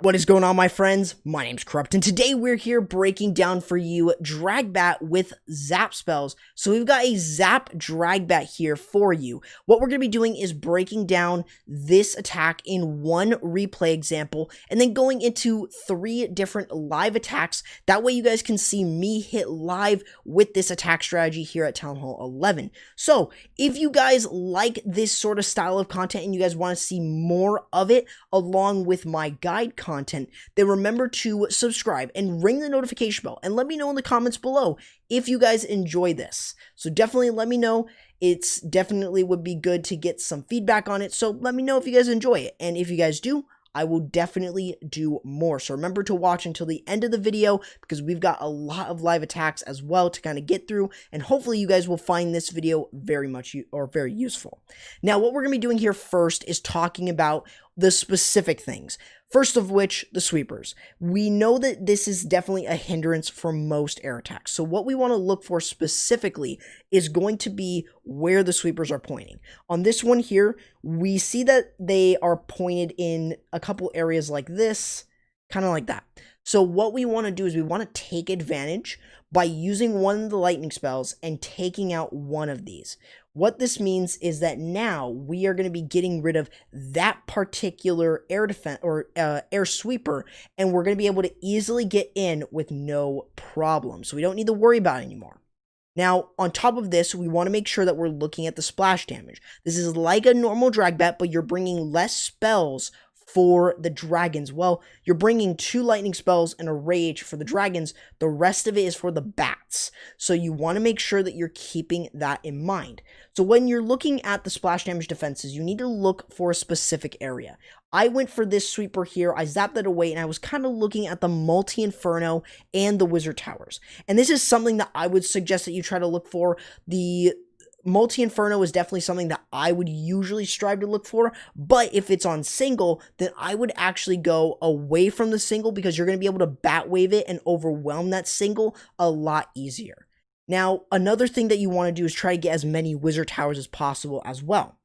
What is going on, my friends? My name's Corrupt, and today we're here breaking down for you Dragbat with Zap spells. So we've got a Zap Dragbat here for you. What we're going to be doing is breaking down this attack in one replay example, and then going into 3 different live attacks. That way you guys can see me hit live with this attack strategy here at Town Hall 11. So if you guys like this sort of style of content and you guys want to see more of it along with my guide content, then remember to subscribe and ring the notification bell and let me know in the comments below if you guys enjoy this. So definitely let me know. It's definitely would be good to get some feedback on it. So let me know if you guys enjoy it. And if you guys do, I will definitely do more. So remember to watch until the end of the video because we've got a lot of live attacks as well to kind of get through, and hopefully you guys will find this video very useful. Now, what we're going to be doing here first is talking about the specific things. First of which, the sweepers. We know that this is definitely a hindrance for most air attacks. So what we want to look for specifically is going to be where the sweepers are pointing. On this one here, we see that they are pointed in a couple areas like this, kind of like that. So what we want to do is we want to take advantage by using one of the lightning spells and taking out one of these. What this means is that now we are going to be getting rid of that particular air defense or air sweeper, and we're going to be able to easily get in with no problem. So we don't need to worry about it anymore. Now, on top of this, we want to make sure that we're looking at the splash damage. This is like a normal Dragbat, but you're bringing less spells for the dragons. Well, you're bringing 2 lightning spells and a rage for the dragons. The rest of it is for the bats. So you want to make sure that you're keeping that in mind. So when you're looking at the splash damage defenses, you need to look for a specific area. I went for this sweeper here. I zapped it away, and I was kind of looking at the multi-inferno and the wizard towers. And this is something that I would suggest that you try to look for. The multi-inferno is definitely something that I would usually strive to look for, but if it's on single, then I would actually go away from the single because you're going to be able to bat wave it and overwhelm that single a lot easier. Now, another thing that you want to do is try to get as many wizard towers as possible as well.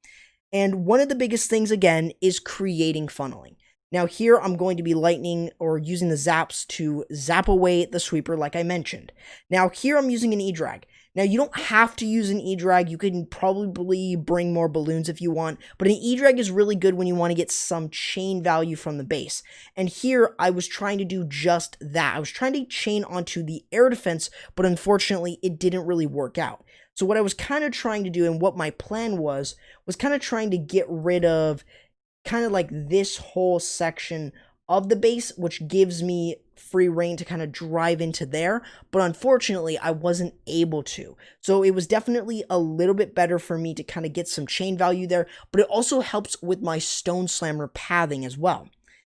And one of the biggest things, again, is creating funneling. Now here I'm going to be lightning or using the zaps to zap away the sweeper like I mentioned. Now here I'm using an E-Drag. Now you don't have to use an E-Drag, you can probably bring more balloons if you want, but an E-Drag is really good when you want to get some chain value from the base. And here I was trying to do just that. I was trying to chain onto the air defense, but unfortunately it didn't really work out. So what I was kind of trying to do and what my plan was kind of trying to get rid of kind of like this whole section of the base, which gives me free reign to kind of drive into there, but unfortunately I wasn't able to. So it was definitely a little bit better for me to kind of get some chain value there, but it also helps with my stone slammer pathing as well.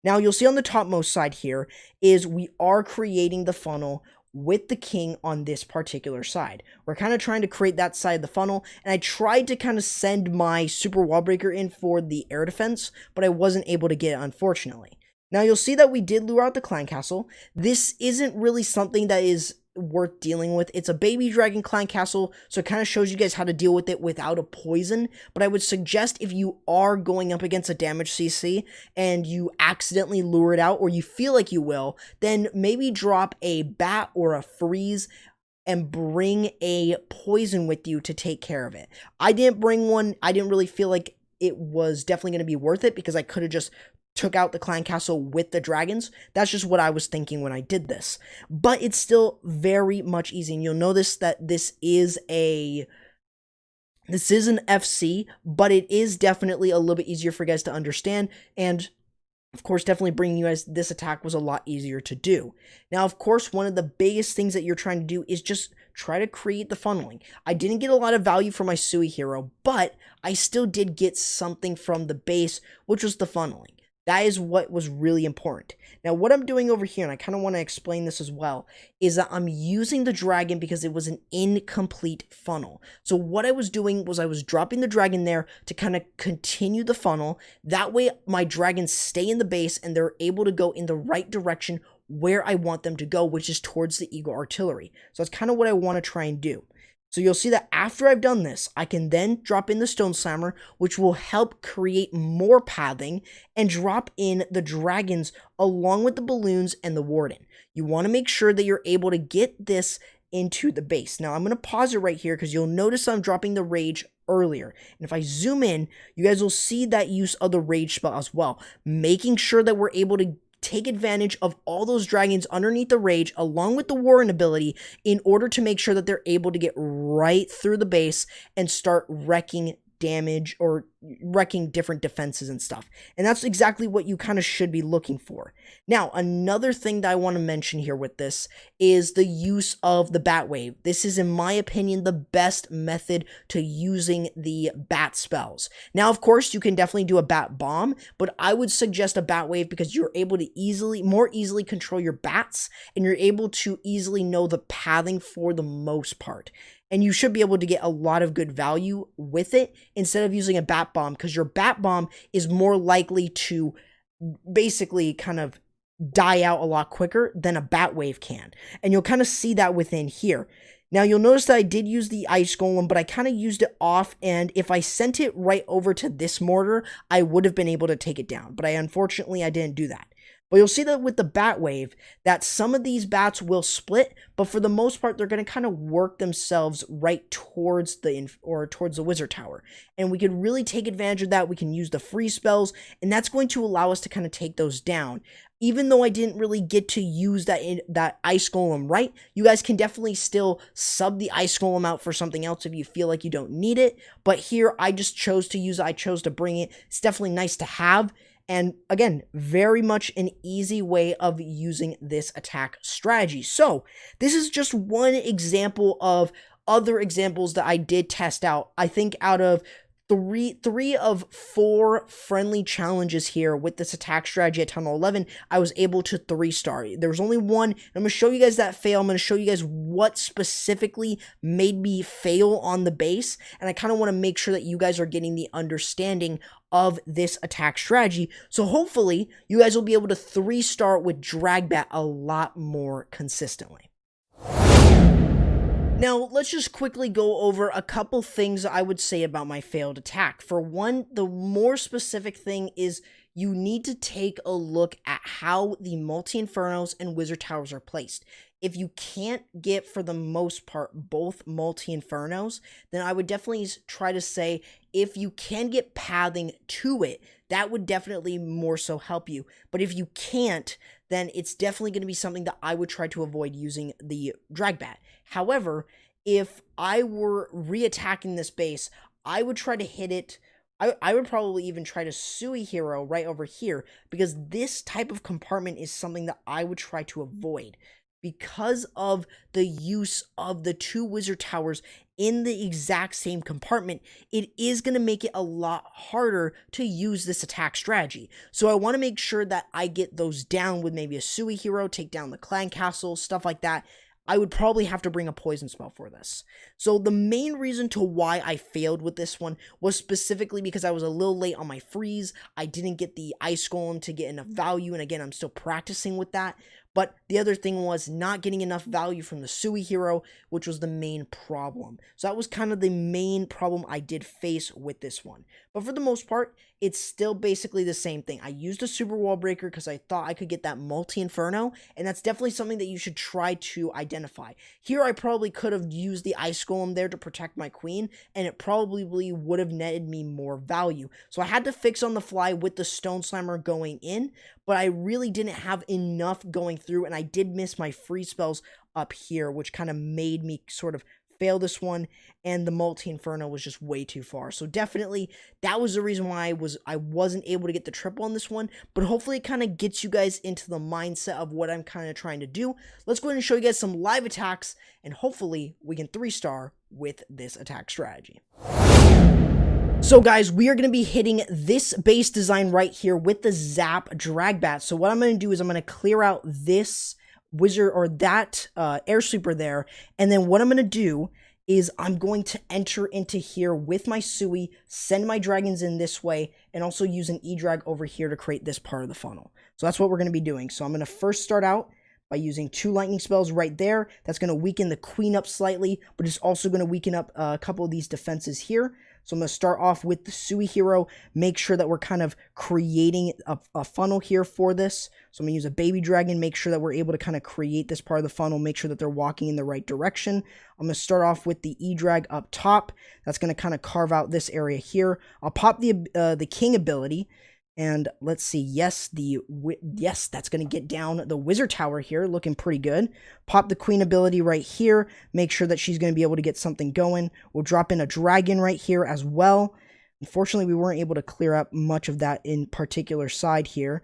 Now you'll see on the topmost side here is we are creating the funnel with the king on this particular side. We're kind of trying to create that side of the funnel, and I tried to kind of send my super wall breaker in for the air defense, but I wasn't able to get it, unfortunately. Now you'll see that we did lure out the clan castle. This isn't really something that is worth dealing with. It's a baby dragon clan castle, so it kind of shows you guys how to deal with it without a poison, but I would suggest if you are going up against a damage CC and you accidentally lure it out, or you feel like you will, then maybe drop a bat or a freeze and bring a poison with you to take care of it. I didn't bring one. I didn't really feel like it was definitely going to be worth it because I could have just took out the clan castle with the dragons. That's just what I was thinking when I did this. But it's still very much easy. And you'll notice that this is an FC, but it is definitely a little bit easier for you guys to understand. And of course, definitely bringing you guys this attack was a lot easier to do. Now, of course, one of the biggest things that you're trying to do is just try to create the funneling. I didn't get a lot of value for my Sui hero, but I still did get something from the base, which was the funneling. That is what was really important. Now, what I'm doing over here, and I kind of want to explain this as well, is that I'm using the dragon because it was an incomplete funnel. So what I was doing was I was dropping the dragon there to kind of continue the funnel. That way, my dragons stay in the base and they're able to go in the right direction where I want them to go, which is towards the Eagle Artillery. So that's kind of what I want to try and do. So you'll see that after I've done this, I can then drop in the Stone Slammer, which will help create more pathing, and drop in the dragons along with the balloons and the warden. You want to make sure that you're able to get this into the base. Now I'm going to pause it right here because you'll notice I'm dropping the rage earlier. And if I zoom in, you guys will see that use of the rage spell as well, making sure that we're able to take advantage of all those dragons underneath the rage along with the warren ability in order to make sure that they're able to get right through the base and start wrecking damage or wrecking different defenses and stuff. And that's exactly what you kind of should be looking for. Now, another thing that I want to mention here with this is the use of the bat wave. This is, in my opinion, the best method to using the bat spells. Now, of course, you can definitely do a bat bomb, but I would suggest a bat wave because you're able to more easily control your bats, and you're able to easily know the pathing for the most part. And you should be able to get a lot of good value with it instead of using a bat bomb, because your bat bomb is more likely to basically kind of die out a lot quicker than a bat wave can. And you'll kind of see that within here. Now you'll notice that I did use the ice golem, but I kind of used it off, and if I sent it right over to this mortar, I would have been able to take it down. But unfortunately I didn't do that. But you'll see that with the bat wave, that some of these bats will split, but for the most part, they're going to kind of work themselves right towards towards the wizard tower. And we could really take advantage of that. We can use the free spells, and that's going to allow us to kind of take those down. Even though I didn't really get to use that ice golem right, you guys can definitely still sub the ice golem out for something else if you feel like you don't need it. But here, I just chose to use it. I chose to bring it. It's definitely nice to have. And again, very much an easy way of using this attack strategy. So this is just one example of other examples that I did test out. I think out of three of 4 friendly challenges here with this attack strategy at Town Hall 11, I was able to 3-star. There was only one. I'm going to show you guys that fail. I'm going to show you guys what specifically made me fail on the base, and I kind of want to make sure that you guys are getting the understanding of this attack strategy. So hopefully you guys will be able to 3-star with Dragbat a lot more consistently. Now, let's just quickly go over a couple things I would say about my failed attack. For one, the more specific thing is you need to take a look at how the multi-infernos and wizard towers are placed. If you can't get, for the most part, both multi-infernos, then I would definitely try to say if you can get pathing to it, that would definitely more so help you. But if you can't, then it's definitely going to be something that I would try to avoid using the Dragbat. However, if I were re-attacking this base, I would try to hit it. I would probably even try to Sui Hero right over here, because this type of compartment is something that I would try to avoid. Because of the use of the 2 wizard towers in the exact same compartment, it is going to make it a lot harder to use this attack strategy. So I want to make sure that I get those down with maybe a Sui Hero, take down the clan castle, stuff like that. I would probably have to bring a poison spell for this. So the main reason to why I failed with this one was specifically because I was a little late on my freeze. I didn't get the ice golem to get enough value, and again, I'm still practicing with that. But the other thing was not getting enough value from the Sui Hero, which was the main problem. So that was kind of the main problem I did face with this one. But for the most part, it's still basically the same thing. I used a Super Wall Breaker because I thought I could get that multi-inferno, and that's definitely something that you should try to identify. Here, I probably could have used the Ice Golem there to protect my queen, and it probably would have netted me more value. So I had to fix on the fly with the Stone Slammer going in, but I really didn't have enough going through, and I did miss my free spells up here, which kind of made me sort of fail this one, and the multi-inferno was just way too far. So definitely that was the reason why I wasn't able to get the triple on this one, but hopefully it kind of gets you guys into the mindset of what I'm kind of trying to do. Let's go ahead and show you guys some live attacks, and hopefully we can 3-star with this attack strategy. So guys, we are going to be hitting this base design right here with the Zap Dragbat. So what I'm going to do is I'm going to clear out this wizard or that air sweeper there, and then what I'm going to do is I'm going to enter into here with my Sui, send my dragons in this way, and also use an E-Drag over here to create this part of the funnel. So that's what we're going to be doing. So I'm going to first start out by using 2 lightning spells right there. That's going to weaken the queen up slightly, but it's also going to weaken up a couple of these defenses here. So I'm going to start off with the Sui hero, make sure that we're kind of creating a funnel here for this. So I'm going to use a baby dragon, make sure that we're able to kind of create this part of the funnel, make sure that they're walking in the right direction. I'm going to start off with the E-Drag up top. That's going to kind of carve out this area here. I'll pop the king ability. And let's see, yes, that's going to get down the wizard tower here, looking pretty good. Pop the queen ability right here, make sure that she's going to be able to get something going. We'll drop in a dragon right here as well. Unfortunately, we weren't able to clear up much of that in particular side here.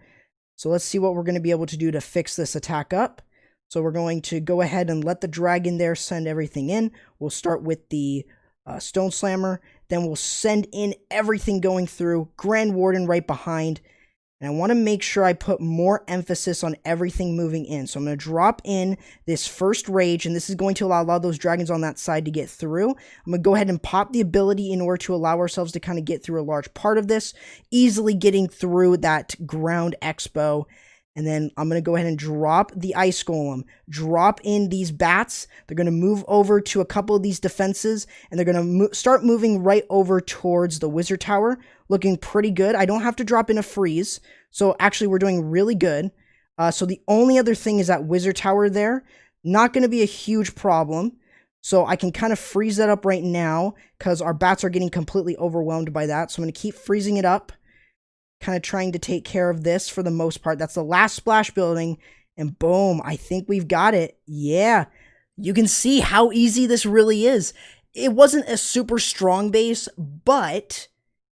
So let's see what we're going to be able to do to fix this attack up. So we're going to go ahead and let the dragon there send everything in. We'll start with the Stone Slammer, then we'll send in everything going through, Grand Warden right behind, and I want to make sure I put more emphasis on everything moving in. So I'm going to drop in this first Rage, and this is going to allow a lot of those dragons on that side to get through. I'm going to go ahead and pop the ability in order to allow ourselves to kind of get through a large part of this, easily getting through that Ground Expo. And then I'm going to go ahead and drop the Ice Golem, drop in these bats. They're going to move over to a couple of these defenses, and they're going to start moving right over towards the Wizard Tower, looking pretty good. I don't have to drop in a freeze, so actually we're doing really good. So the only other thing is that Wizard Tower there. Not going to be a huge problem. So I can kind of freeze that up right now because our bats are getting completely overwhelmed by that. So I'm going to keep freezing it up. Kind of trying to take care of this for the most part. That's the last splash building, and boom, I think we've got it. Yeah, you can see how easy this really is. It wasn't a super strong base, but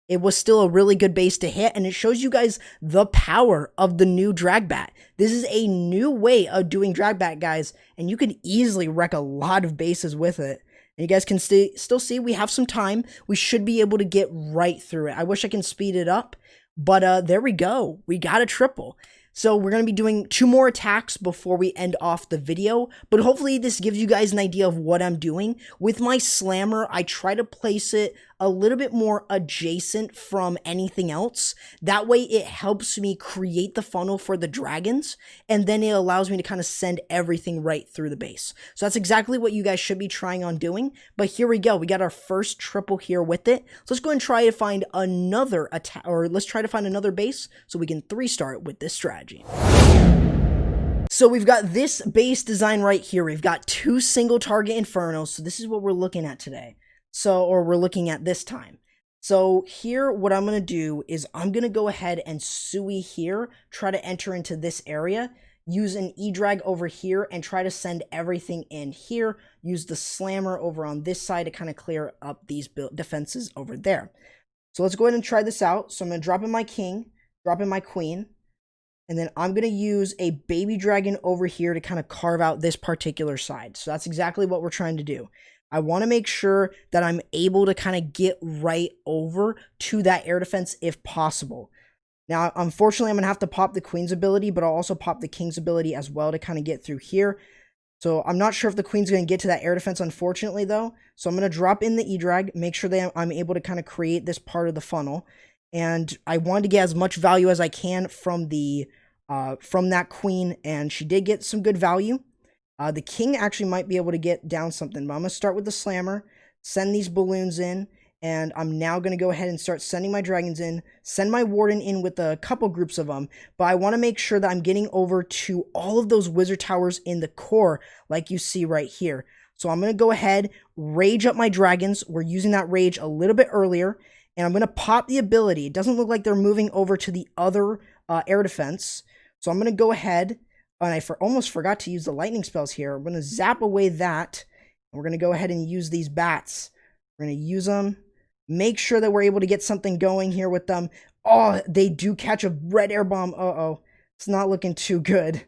it was still a really good base to hit, and it shows you guys the power of the new Dragbat. This is a new way of doing Dragbat, guys, and you can easily wreck a lot of bases with it. And you guys can still see we have some time. We should be able to get right through it. I wish I can speed it up. But there we go. We got a triple. So we're going to be doing 2 more attacks before we end off the video. But hopefully this gives you guys an idea of what I'm doing. With my slammer, I try to place it a little bit more adjacent from anything else. That way it helps me create the funnel for the dragons. And then it allows me to kind of send everything right through the base. So that's exactly what you guys should be trying on doing. But here we go. We got our first triple here with it. So let's go and try to find another attack, or let's try to find another base so we can 3-star it with this strategy. So we've got this base design right here. We've got 2 single target Infernos. So this is what we're looking at today. Or we're looking at this time. So here, what I'm going to do is I'm going to go ahead and Sui here, try to enter into this area, use an E-Drag over here, and try to send everything in here. Use the Slammer over on this side to kind of clear up these defenses over there. So let's go ahead and try this out. So I'm going to drop in my king, drop in my queen, and then I'm going to use a baby dragon over here to kind of carve out this particular side. So that's exactly what we're trying to do. I want to make sure that I'm able to kind of get right over to that air defense if possible. Now, unfortunately, I'm going to have to pop the queen's ability, but I'll also pop the king's ability as well to kind of get through here. So I'm not sure if the queen's going to get to that air defense, unfortunately, though. So I'm going to drop in the E-Drag, make sure that I'm able to kind of create this part of the funnel. And I wanted to get as much value as I can from that queen, and she did get some good value. The king actually might be able to get down something, but I'm going to start with the slammer, send these balloons in, and I'm now going to go ahead and start sending my dragons in, send my warden in with a couple groups of them, but I want to make sure that I'm getting over to all of those wizard towers in the core, like you see right here. So I'm going to go ahead, rage up my dragons. We're using that rage a little bit earlier, and I'm going to pop the ability. It doesn't look like they're moving over to the other air defense, so I'm going to go ahead. And I almost forgot to use the lightning spells here. I'm going to zap away that. And we're going to go ahead and use these bats. We're going to use them. Make sure that we're able to get something going here with them. Oh, they do catch a red air bomb. Uh-oh. It's not looking too good.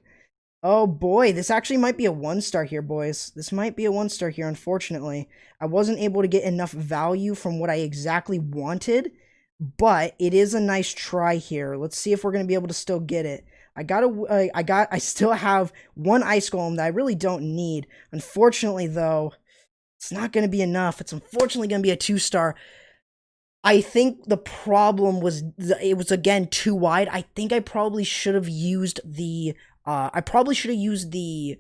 Oh boy, this actually might be a 1-star here, boys. This might be a 1-star here, unfortunately. I wasn't able to get enough value from what I exactly wanted. But it is a nice try here. Let's see if we're going to be able to still get it. I still have 1 ice golem that I really don't need. Unfortunately, though, it's not going to be enough. It's unfortunately going to be a 2-star. I think the problem was, it was again too wide. I think I probably should have used the I probably should have used the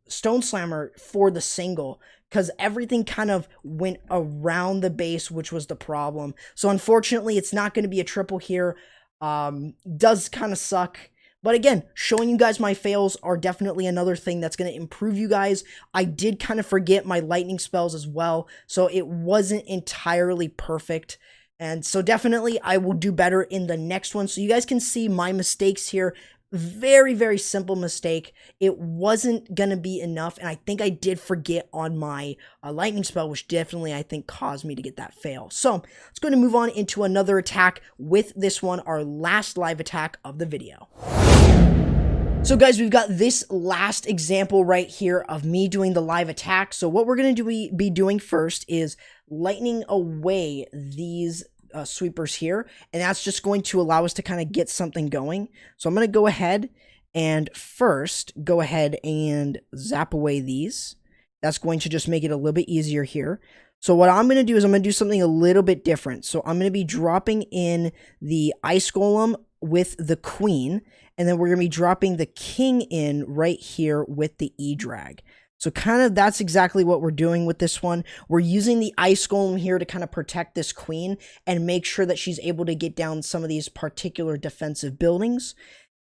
Stone Slammer for the single, because everything kind of went around the base, which was the problem. So unfortunately, it's not going to be a triple here. Does kind of suck. But again, showing you guys my fails are definitely another thing that's going to improve you guys. I did kind of forget my lightning spells as well, so it wasn't entirely perfect. And so definitely I will do better in the next one. So you guys can see my mistakes here. Very, very simple mistake. It wasn't going to be enough, and I think I did forget on my lightning spell, which definitely, I think, caused me to get that fail. So, let's go to move on into another attack with this one, our last live attack of the video. So guys, we've got this last example right here of me doing the live attack. So what we're going to be doing first is lightning away these sweepers here, and that's just going to allow us to kind of get something going. So I'm going to go ahead and first go ahead and zap away these. That's going to just make it a little bit easier here. So what I'm going to do is I'm going to do something a little bit different. So I'm going to be dropping in the Ice Golem with the Queen, and then we're going to be dropping the King in right here with the E-Drag. So kind of that's exactly what we're doing with this one. We're using the Ice Golem here to kind of protect this Queen and make sure that she's able to get down some of these particular defensive buildings.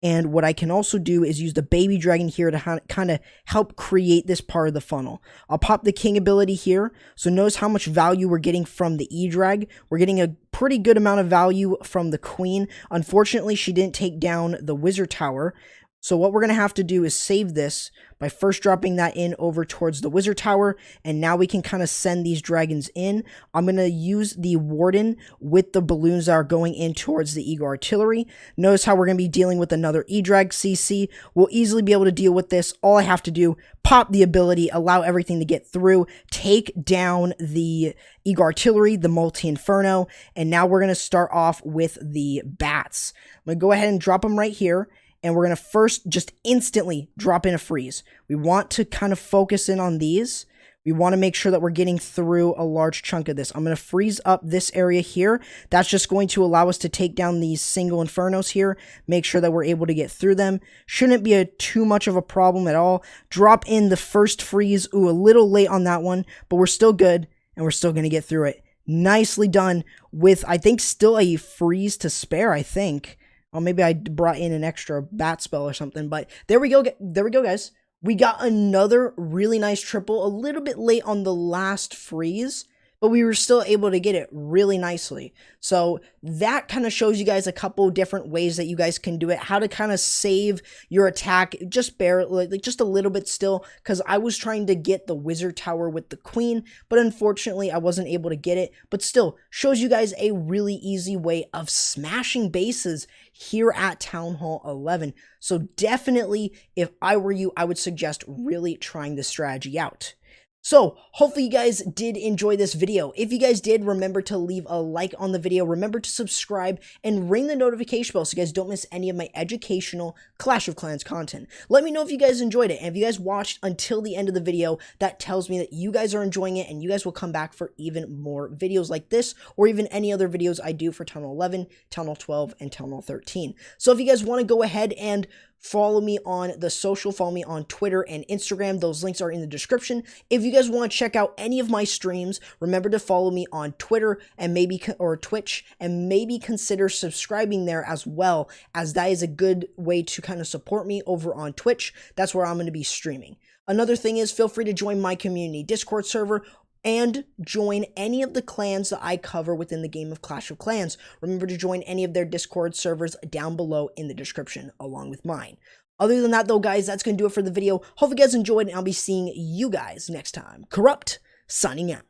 And what I can also do is use the Baby Dragon here to kind of help create this part of the funnel. I'll pop the King ability here. So notice how much value we're getting from the E-Drag. We're getting a pretty good amount of value from the Queen. Unfortunately, she didn't take down the Wizard Tower. So what we're going to have to do is save this by first dropping that in over towards the Wizard Tower, and now we can kind of send these dragons in. I'm going to use the Warden with the balloons that are going in towards the Eagle Artillery. Notice how we're going to be dealing with another E-Drag CC. We'll easily be able to deal with this. All I have to do, pop the ability, allow everything to get through, take down the Eagle Artillery, the Multi-Inferno, and now we're going to start off with the Bats. I'm going to go ahead and drop them right here. And we're going to first just instantly drop in a freeze. We want to kind of focus in on these. We want to make sure that we're getting through a large chunk of this. I'm going to freeze up this area here. That's just going to allow us to take down these single Infernos here. Make sure that we're able to get through them. Shouldn't be too much of a problem at all. Drop in the first freeze. Ooh, a little late on that one, but we're still good, and we're still going to get through it. Nicely done with, I think, still a freeze to spare, I think. Or maybe I brought in an extra bat spell or something, but there we go. There we go, guys. We got another really nice triple, a little bit late on the last freeze, but we were still able to get it really nicely. So that kind of shows you guys a couple different ways that you guys can do it, how to kind of save your attack, just barely, like just a little bit still, because I was trying to get the Wizard Tower with the Queen, but unfortunately I wasn't able to get it, but still shows you guys a really easy way of smashing bases here at Town Hall 11. So definitely, if I were you, I would suggest really trying this strategy out. So, hopefully you guys did enjoy this video. If you guys did, remember to leave a like on the video. Remember to subscribe and ring the notification bell so you guys don't miss any of my educational Clash of Clans content. Let me know if you guys enjoyed it. And if you guys watched until the end of the video, that tells me that you guys are enjoying it and you guys will come back for even more videos like this or even any other videos I do for Town Hall 11, Town Hall 12, and Town Hall 13. So if you guys want to go ahead and follow me on the social, follow me on Twitter and Instagram. Those links are in the description. If you guys want to check out any of my streams, remember to follow me on Twitter and or Twitch, and maybe consider subscribing there as well, as that is a good way to kind of support me over on Twitch. That's where I'm going to be streaming. Another thing is, feel free to join my community Discord server and join any of the clans that I cover within the game of Clash of Clans. Remember to join any of their Discord servers down below in the description, along with mine. Other than that, though, guys, that's going to do it for the video. Hope you guys enjoyed, and I'll be seeing you guys next time. Corrupt, signing out.